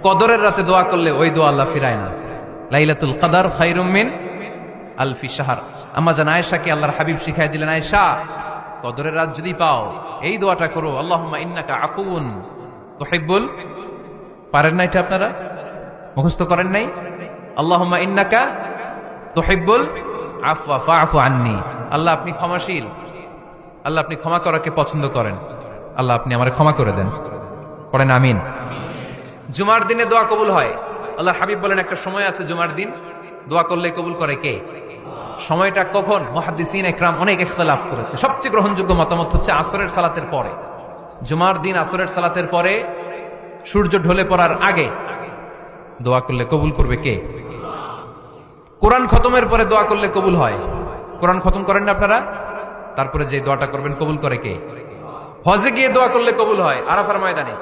কদরের রাতে দোয়া করলে ওই দোয়া আল্লাহ ফিরায় না। লাইলাতুল কদর খায়রুম মিন আলফি শাহর। আম্মা জান আয়েশাকে আল্লাহর হাবিব শিখাই দিলেন, আয়েশা কদরের রাত যদি পাও এই দোয়াটা করো, আল্লাহুম্মা ইন্নাকা আফুউন তুহিব্বুল, পারেন না এটা আপনারা মুখস্থ করেন নাই? আল্লাহুম্মা ইন্নাকা তুহিব্বুল আফওয়া ফাআফু আন্নি, আল্লাহ আপনি ক্ষমাশীল, আল্লাহ আপনি ক্ষমা করাকে পছন্দ করেন, আল্লাহ আপনি আমারে ক্ষমা করে দেন। পড়েন আমিন। জুমার দিনে দোয়া কবুল হয়। আল্লাহর হাবিব বলেন একটা সময় আছে জুমার দিন দোয়া করলে কবুল করে কে? সময়টা কখন? মুহাদ্দিসিন ইকরাম অনেক ইখতিলাফ করেছে। সবচেয়ে গ্রহণযোগ্য মতামত হচ্ছে আসরের সালাতের পরে। জুমার দিন আসরের সালাতের পরে সূর্য ঢলে পড়ার আগে দোয়া করলে কবুল করবে কে? কোরআন খতমের পরে দোয়া করলে কবুল হয়। কোরআন খতম করেন না আপনারা? তারপরে যে দোয়াটা করবেন কবুল করে কে? হজে গিয়ে দোয়া করলে কবুল হয়, আরাফার ময়দানে।